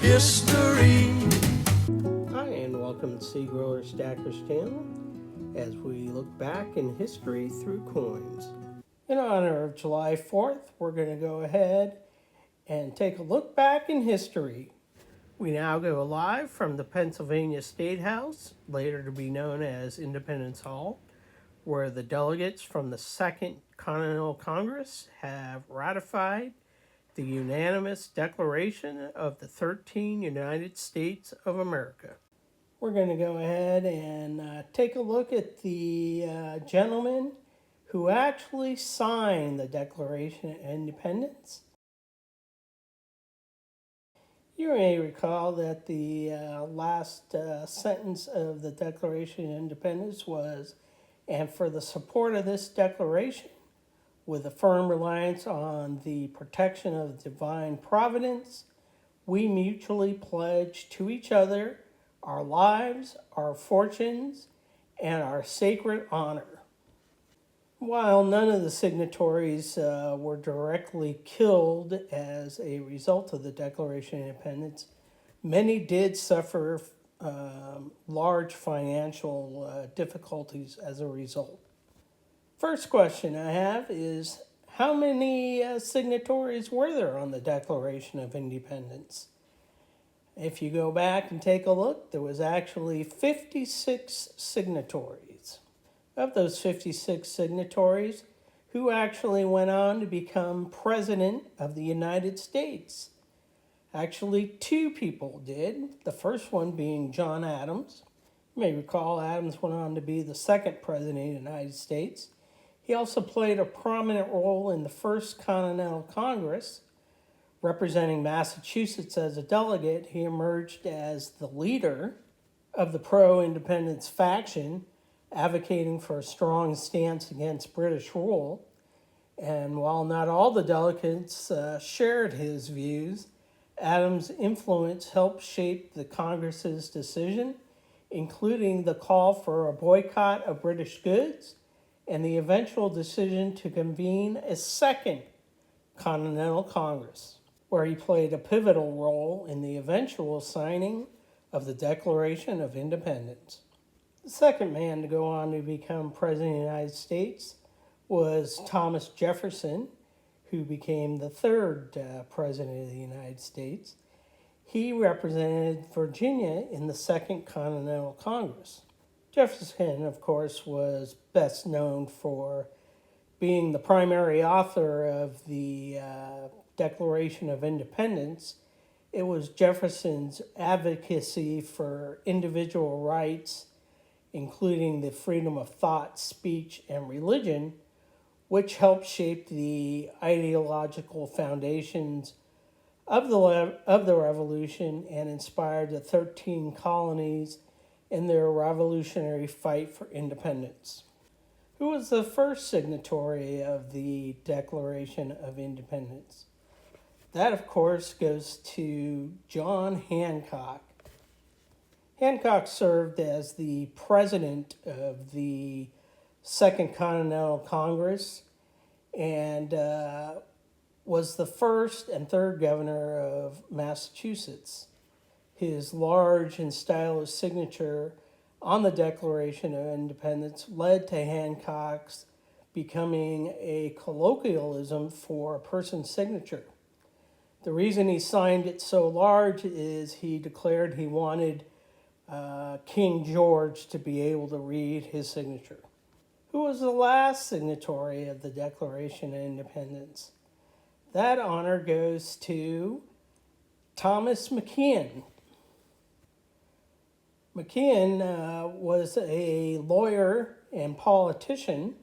history. Hi, and welcome to Sea Griller Stacker's channel as we look back in history through coins. In honor of July 4th, we're going to go ahead and take a look back in history. We now go live from the Pennsylvania State House, later to be known as Independence Hall, where the delegates from the Second Continental Congress have ratified the unanimous Declaration of the 13 United States of America. We're going to go ahead and take a look at the gentleman who actually signed the Declaration of Independence. You may recall that the last sentence of the Declaration of Independence was, "And for the support of this declaration, with a firm reliance on the protection of divine providence, we mutually pledge to each other our lives, our fortunes, and our sacred honor." While none of the signatories were directly killed as a result of the Declaration of Independence, many did suffer large financial difficulties as a result. First question I have is, how many signatories were there on the Declaration of Independence? If you go back and take a look, there was actually 56 signatories. Of those 56 signatories, who actually went on to become President of the United States? Actually, two people did, the first one being John Adams. You may recall Adams went on to be the second President of the United States. He also played a prominent role in the First Continental Congress. Representing Massachusetts as a delegate, he emerged as the leader of the pro-independence faction, advocating for a strong stance against British rule. And while not all the delegates shared his views, Adams' influence helped shape the Congress's decision, including the call for a boycott of British goods and the eventual decision to convene a second Continental Congress, where he played a pivotal role in the eventual signing of the Declaration of Independence. The second man to go on to become President of the United States was Thomas Jefferson, who became the third President of the United States. He represented Virginia in the Second Continental Congress. Jefferson, of course, was best known for being the primary author of the Declaration of Independence. It was Jefferson's advocacy for individual rights, including the freedom of thought, speech, and religion, which helped shape the ideological foundations of the Revolution and inspired the 13 colonies in their revolutionary fight for independence. Who was the first signatory of the Declaration of Independence? That, of course, goes to John Hancock. Hancock served as the president of the Second Continental Congress and was the first and third governor of Massachusetts. His large and stylish signature on the Declaration of Independence led to Hancock's becoming a colloquialism for a person's signature. The reason he signed it so large is he declared he wanted King George to be able to read his signature. Who was the last signatory of the Declaration of Independence? That honor goes to Thomas McKeon. McKeon was a lawyer and politician,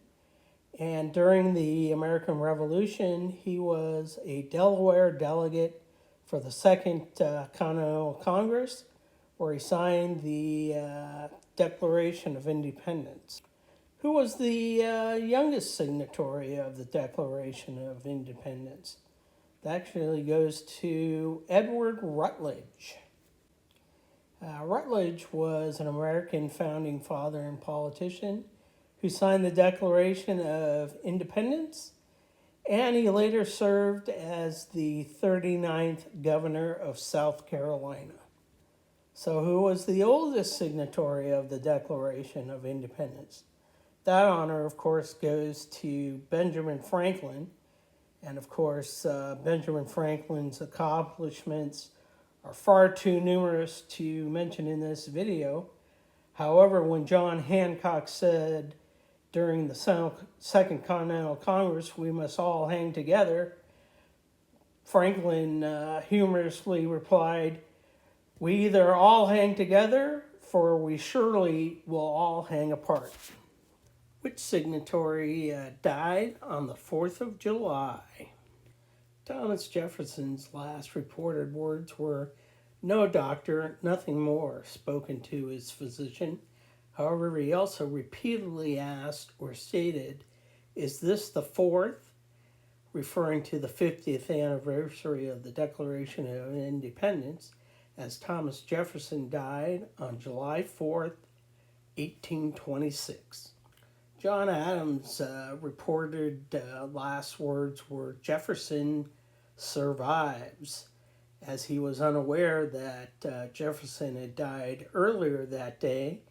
and during the American Revolution, he was a Delaware delegate for the Second Continental Congress, where he signed the Declaration of Independence. Who was the youngest signatory of the Declaration of Independence? That actually goes to Edward Rutledge. Rutledge was an American founding father and politician who signed the Declaration of Independence and he later served as the 39th governor of South Carolina. So, who was the oldest signatory of the Declaration of Independence? That honor, of course, goes to Benjamin Franklin. And of course, Benjamin Franklin's accomplishments are far too numerous to mention in this video. However, when John Hancock said during the Second Continental Congress, "We must all hang together," Franklin humorously replied, "We either all hang together, for we surely will all hang apart." Which signatory died on the 4th of July? Thomas Jefferson's last reported words were, "No, doctor, nothing more," spoken to his physician. However, he also repeatedly asked or stated, "Is this the fourth?" referring to the 50th anniversary of the Declaration of Independence, as Thomas Jefferson died on July 4th, 1826. John Adams reported last words were, "Jefferson survives," as he was unaware that Jefferson had died earlier that day,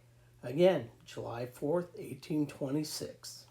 again, July 4th, 1826.